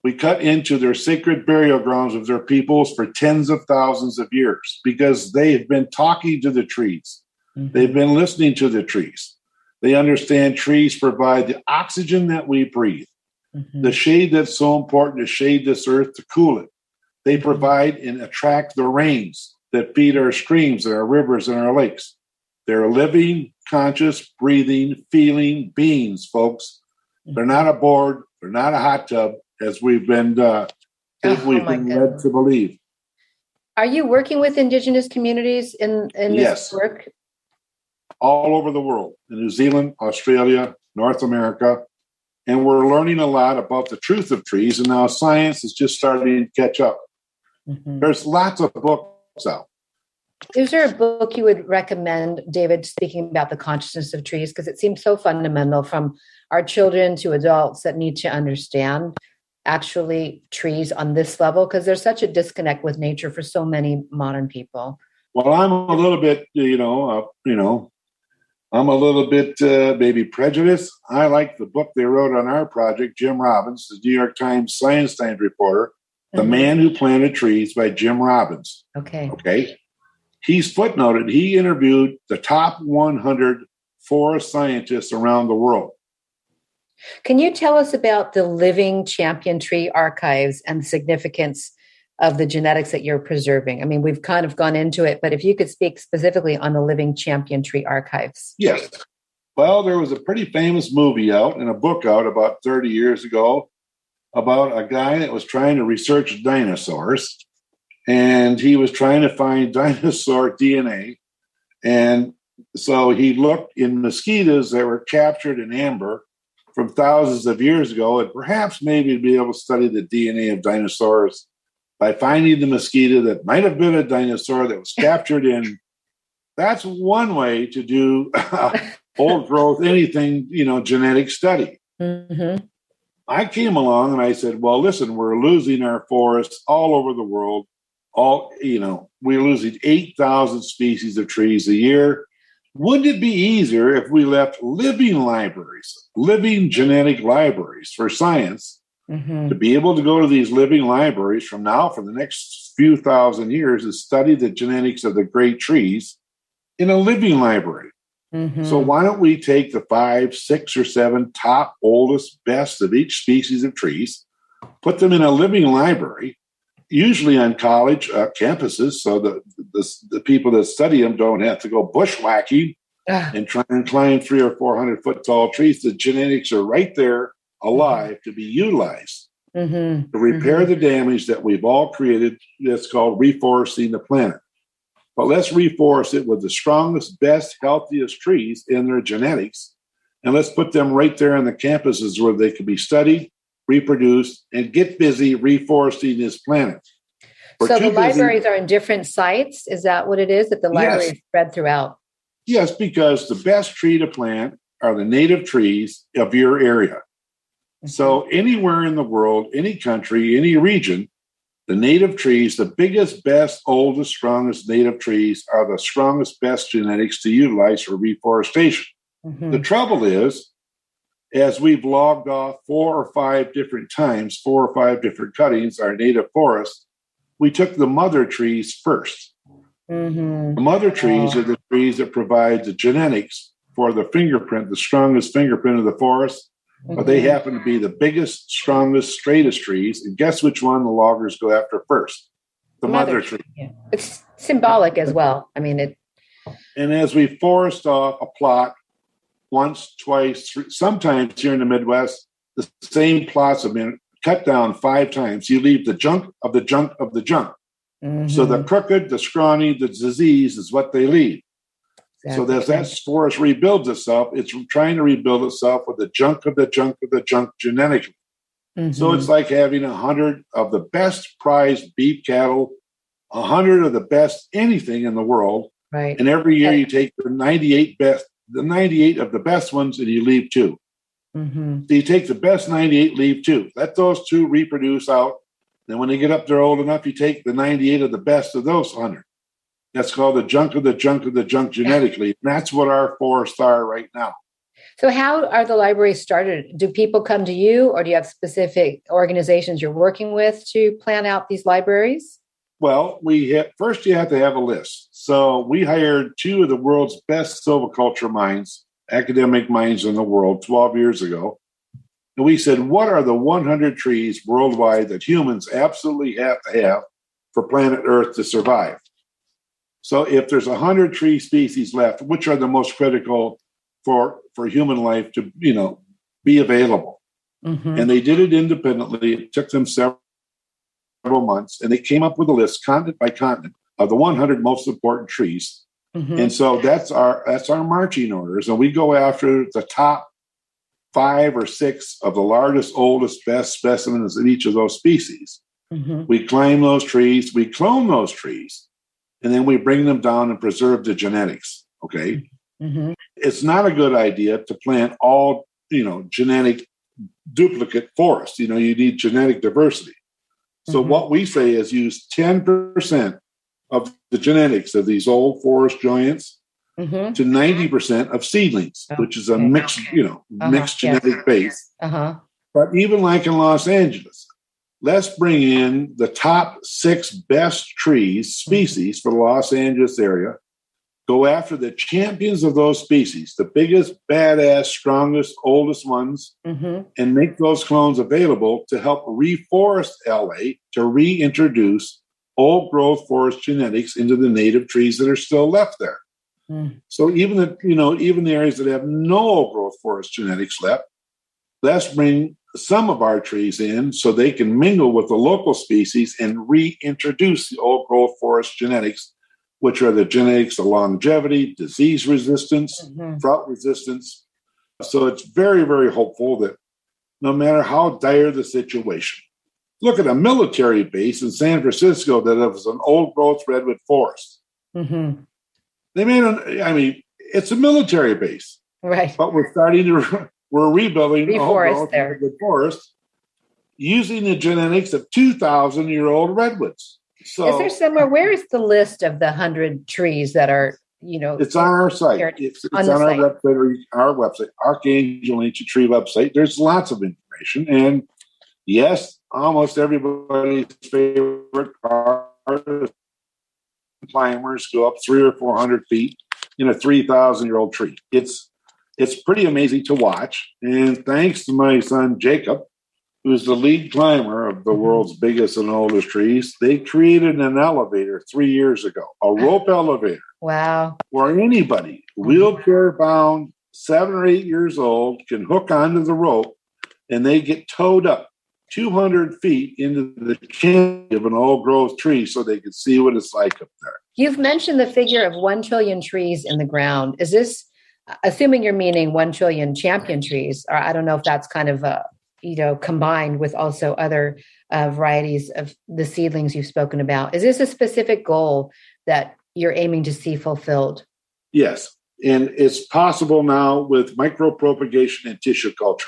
S2: we cut into their sacred burial grounds of their peoples for tens of thousands of years because they have been talking to the trees. They've been listening to the trees. They understand trees provide the oxygen that we breathe, the shade that's so important to shade this earth, to cool it. They provide and attract the rains that feed our streams and our rivers and our lakes. They're living, conscious, breathing, feeling beings, folks. They're not a board. They're not a hot tub, as we've been led to believe.
S1: Are you working with Indigenous communities in this work?
S2: All over the world, in New Zealand, Australia, North America. And we're learning a lot about the truth of trees, and now science is just starting to catch up. There's lots of books out.
S1: Is there a book you would recommend, David, speaking about the consciousness of trees? Because it seems so fundamental, from our children to adults that need to understand actually trees on this level, because there's such a disconnect with nature for so many modern people.
S2: Well, I'm a little bit, I'm a little bit maybe prejudiced. I like the book they wrote on our project, Jim Robbins, the New York Times Science Times reporter, The Man Who Planted Trees by Jim Robbins. Okay. He's footnoted. He interviewed the top 100 forest scientists around the world.
S1: Can you tell us about the Living Champion Tree Archives and the significance of the genetics that you're preserving? I mean, we've kind of gone into it, but if you could speak specifically on the Living Champion Tree Archives.
S2: Yes. Well, there was a pretty famous movie out and a book out about 30 years ago about a guy that was trying to research dinosaurs, and he was trying to find dinosaur DNA. And so he looked in mosquitoes that were captured in amber from thousands of years ago, and perhaps maybe be able to study the DNA of dinosaurs by finding the mosquito that might have been a dinosaur that was captured in. That's one way to do old growth, anything, genetic study. I came along and I said, well, listen, we're losing our forests all over the world. We're losing 8,000 species of trees a year. Wouldn't it be easier if we left living libraries, living genetic libraries for science, to be able to go to these living libraries from now for the next few thousand years and study the genetics of the great trees in a living library? So why don't we take the 5, 6, or 7 top, oldest, best of each species of trees, put them in a living library, usually on college campuses, so the people that study them don't have to go bushwhacking and try and climb 300 or 400 foot tall trees. The genetics are right there, alive, to be utilized to repair the damage that we've all created. That's called reforesting the planet. But let's reforest it with the strongest, best, healthiest trees in their genetics, and let's put them right there on the campuses where they can be studied, reproduced, and get busy reforesting this planet.
S1: So the libraries are in different sites? Is that what it is, that the library is spread throughout?
S2: Yes, because the best tree to plant are the native trees of your area. So anywhere in the world, any country, any region, the native trees, the biggest, best, oldest, strongest native trees are the strongest, best genetics to utilize for reforestation. The trouble is, as we've logged off 4 or 5 different times, 4 or 5 different cuttings, our native forests, we took the mother trees first. The mother trees are the trees that provide the genetics for the fingerprint, the strongest fingerprint of the forest. But they happen to be the biggest, strongest, straightest trees. And guess which one the loggers go after first? The mother tree.
S1: Yeah. It's symbolic as well. I mean,
S2: And as we forest off a plot once, twice, sometimes here in the Midwest, the same plots have been cut down 5 times. You leave the junk of the junk of the junk. So the crooked, the scrawny, the disease is what they leave. So as that forest rebuilds itself, it's trying to rebuild itself with the junk of the junk of the junk genetically. So it's like having 100 of the best prized beef cattle, 100 of the best anything in the world.
S1: Right.
S2: And every year you take the 98 of the best ones and you leave 2. So you take the best 98, leave 2. Let those 2 reproduce out. Then when they get up there old enough, you take the 98 of the best of those 100. That's called the junk of the junk of the junk genetically. And that's what our forests are right now.
S1: So how are the libraries started? Do people come to you, or do you have specific organizations you're working with to plan out these libraries?
S2: Well, first you have to have a list. So we hired 2 of the world's best silviculture minds, academic minds in the world 12 years ago. And we said, what are the 100 trees worldwide that humans absolutely have to have for planet Earth to survive? So if there's 100 tree species left, which are the most critical for human life to, be available? And they did it independently. It took them several months, and they came up with a list, continent by continent, of the 100 most important trees. And so that's our marching orders. And we go after the top 5 or 6 of the largest, oldest, best specimens of each of those species. We climb those trees, we clone those trees, and then we bring them down and preserve the genetics. Okay. It's not a good idea to plant all, genetic duplicate forests. You need genetic diversity. So what we say is use 10% of the genetics of these old forest giants to 90% of seedlings, which is a mixed, mixed genetic base. But even like in Los Angeles, let's bring in the top 6 best trees, species for the Los Angeles area, go after the champions of those species, the biggest, badass, strongest, oldest ones, and make those clones available to help reforest LA, to reintroduce old growth forest genetics into the native trees that are still left there. So even the areas that have no old growth forest genetics left, let's bring some of our trees in so they can mingle with the local species and reintroduce the old growth forest genetics, which are the genetics of longevity, disease resistance, drought resistance. So it's very, very hopeful that no matter how dire the situation, look at a military base in San Francisco that was an old growth redwood forest. They made it's a military base.
S1: Right.
S2: But we're rebuilding a whole redwood forest using the genetics of 2,000-year-old redwoods. So,
S1: is there somewhere? Where is the list of the 100 trees that are,
S2: It's on our site. It's on our website, or our website, Archangel Ancient Tree website. There's lots of information. And yes, almost everybody's favorite car climbers go up 300 or 400 feet in a 3,000-year-old tree. It's pretty amazing to watch. And thanks to my son, Jacob, who's the lead climber of the world's biggest and oldest trees, they created an elevator 3 years ago, a rope elevator.
S1: Wow.
S2: Where anybody, wheelchair bound, 7 or 8 years old, can hook onto the rope and they get towed up 200 feet into the canopy of an old growth tree so they can see what it's like up there.
S1: You've mentioned the figure of 1 trillion trees in the ground. Is this, assuming you're meaning 1 trillion champion trees, or I don't know if that's kind of, combined with also other varieties of the seedlings you've spoken about. Is this a specific goal that you're aiming to see fulfilled?
S2: Yes. And it's possible now with micropropagation and tissue culture.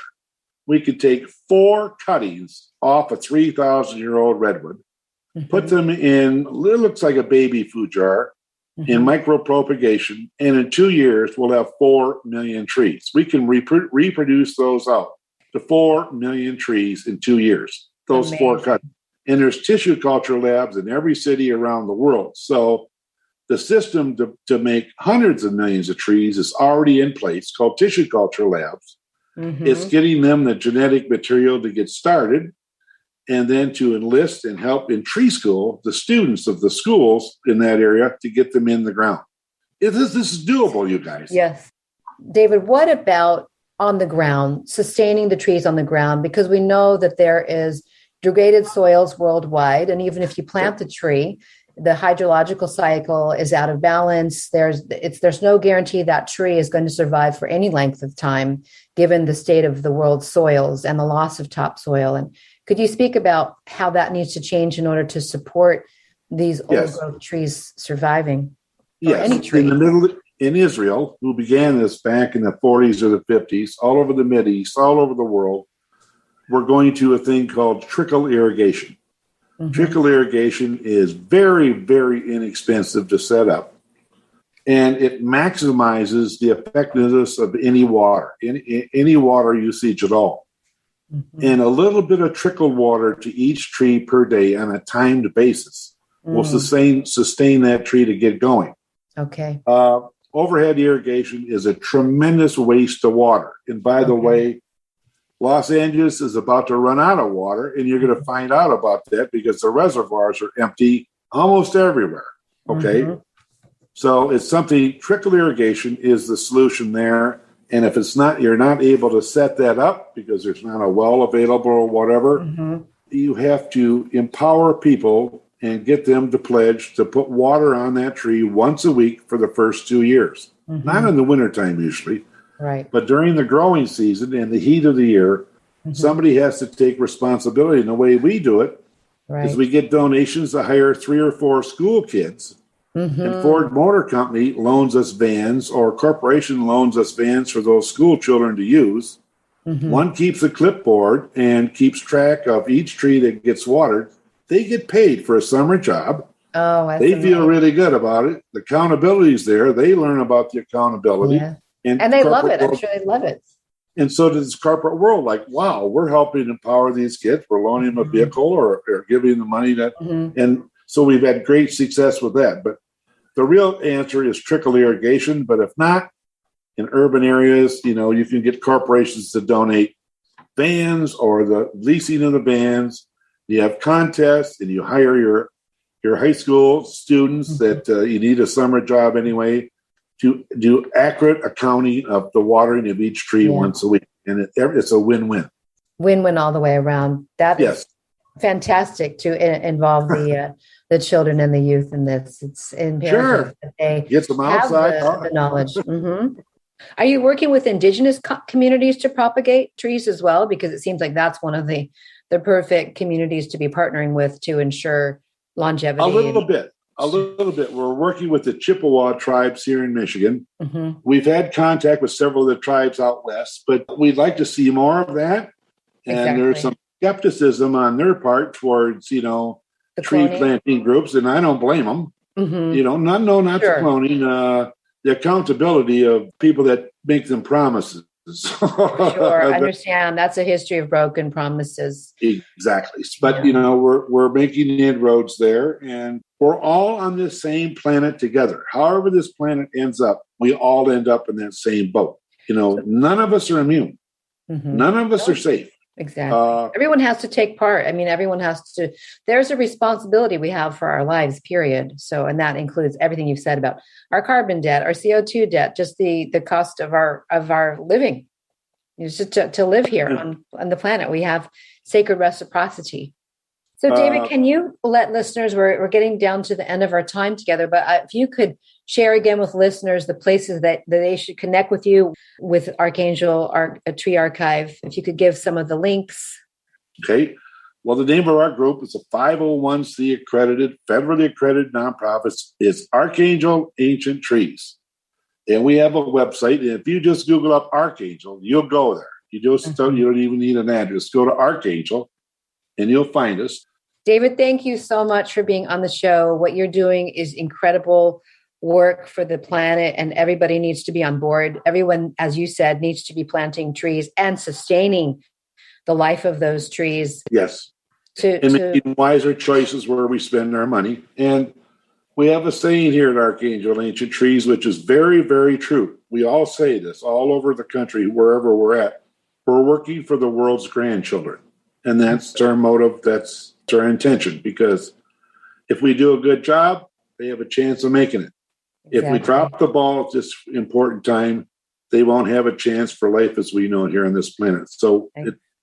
S2: We could take 4 cuttings off a 3,000-year-old redwood, put them in, it looks like a baby food jar, in micropropagation, and in 2 years, we'll have 4 million trees. We can reproduce those out to 4 million trees in 2 years, those
S1: Amazing.
S2: 4 cuttings. And there's tissue culture labs in every city around the world. So the system to make hundreds of millions of trees is already in place, called tissue culture labs. It's getting them the genetic material to get started, and then to enlist and help in tree school the students of the schools in that area to get them in the ground. This is doable, you guys.
S1: Yes. David, what about on the ground, sustaining the trees on the ground? Because we know that there is degraded soils worldwide, and even if you plant the tree, the hydrological cycle is out of balance. There's no guarantee that tree is going to survive for any length of time, given the state of the world's soils and the loss of topsoil. And could you speak about how that needs to change in order to support these old growth trees surviving?
S2: Yes,
S1: any tree.
S2: In Israel, who began this back in the 40s or the 50s, all over the Mideast, all over the world, we're going to a thing called trickle irrigation. Trickle irrigation is very, very inexpensive to set up, and it maximizes the effectiveness of any water usage at all. And a little bit of trickle water to each tree per day on a timed basis will sustain that tree to get going.
S1: Okay.
S2: Overhead irrigation is a tremendous waste of water. And by the way, Los Angeles is about to run out of water, and you're going to find out about that because the reservoirs are empty almost everywhere. Okay. So it's something, trickle irrigation is the solution there. And if you're not able to set that up because there's not a well available or whatever, you have to empower people and get them to pledge to put water on that tree once a week for the first 2 years. Not in the wintertime usually.
S1: Right.
S2: But during the growing season and the heat of the year, somebody has to take responsibility. And the way we do it is we get donations to hire 3 or 4 school kids. And Ford Motor Company loans us vans, or a corporation loans us vans for those school children to use. One keeps a clipboard and keeps track of each tree that gets watered. They get paid for a summer job.
S1: Oh,
S2: they feel really good about it. The accountability is there. They learn about the accountability.
S1: Yeah. And they love it. I'm sure they love it.
S2: And so does the corporate world. Like, wow, we're helping empower these kids. We're loaning them a vehicle or giving them money. And so we've had great success with that. But the real answer is trickle irrigation. But if not, in urban areas, you can get corporations to donate vans or the leasing of the vans. You have contests, and you hire your high school students that you need a summer job anyway, to do accurate accounting of the watering of each tree once a week. And it's a win-win.
S1: Win-win all the way around. That is fantastic to involve the children and the youth in this. It's imperative that they
S2: get them outside,
S1: have the knowledge. Are you working with indigenous communities to propagate trees as well? Because it seems like that's one of the perfect communities to be partnering with to ensure longevity.
S2: A little bit. We're working with the Chippewa tribes here in Michigan. We've had contact with several of the tribes out west, but we'd like to see more of that. And there's some skepticism on their part towards, tree planting groups, and I don't blame them. Not the cloning, the accountability of people that make them promises.
S1: Sure, I understand. That's a history of broken promises.
S2: Exactly. But, we're making inroads there, and we're all on this same planet together. However this planet ends up, we all end up in that same boat. None of us are immune. None of us are safe.
S1: Exactly. Everyone has to take part. I mean, everyone has to, there's a responsibility we have for our lives, period. So, and that includes everything you've said about our carbon debt, our CO2 debt, just the cost of our living. It's just to live here on the planet. We have sacred reciprocity. So, David, can you let listeners, we're getting down to the end of our time together, but if you could share again with listeners the places that they should connect with you, with Archangel Tree Archive, if you could give some of the links.
S2: Okay. Well, the name of our group is a 501c accredited, federally accredited nonprofit. It's Archangel Ancient Trees. And we have a website. And if you just Google up Archangel, you'll go there. You don't even need an address. Go to Archangel and you'll find us.
S1: David, thank you so much for being on the show. What you're doing is incredible work for the planet, and everybody needs to be on board. Everyone, as you said, needs to be planting trees and sustaining the life of those trees.
S2: Yes. And making wiser choices where we spend our money. And we have a saying here at Archangel Ancient Trees, which is very, very true. We all say this all over the country, wherever we're at. We're working for the world's grandchildren. And that's our motive. That's our intention. Because if we do a good job, they have a chance of making it. Exactly. If we drop the ball at this important time, they won't have a chance for life as we know it here on this planet. So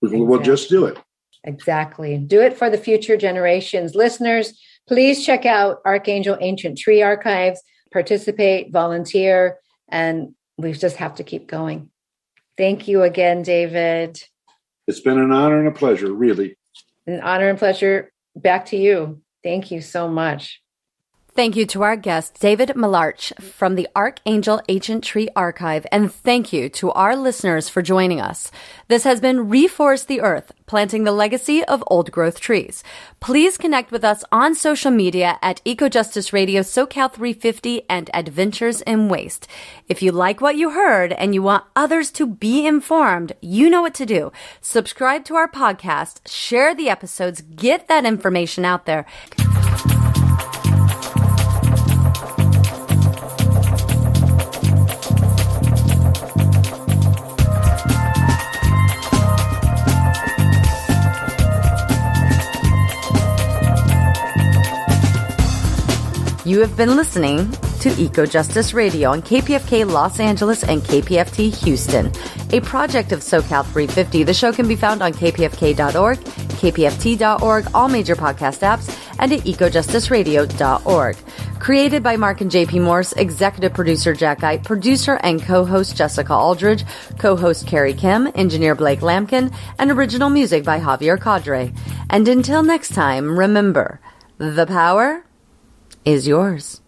S2: we'll just do it.
S1: Exactly. Do it for the future generations. Listeners, please check out Archangel Ancient Tree Archives, participate, volunteer, and we just have to keep going. Thank you again, David.
S2: It's been an honor and a pleasure, really.
S1: An honor and pleasure. Back to you. Thank you so much.
S3: Thank you to our guest, David Malarch from the Archangel Ancient Tree Archive, and thank you to our listeners for joining us. This has been Reforest the Earth, planting the legacy of old-growth trees. Please connect with us on social media at EcoJustice Radio, SoCal 350, and Adventures in Waste. If you like what you heard and you want others to be informed, you know what to do. Subscribe to our podcast, share the episodes, get that information out there. You have been listening to EcoJustice Radio on KPFK Los Angeles and KPFT Houston, a project of SoCal 350. The show can be found on kpfk.org, kpft.org, all major podcast apps, and at ecojusticeradio.org. Created by Mark and JP Morse, executive producer Jack Ite, producer and co-host Jessica Aldridge, co-host Carrie Kim, engineer Blake Lampkin, and original music by Javier Cadre. And until next time, remember, the power is yours.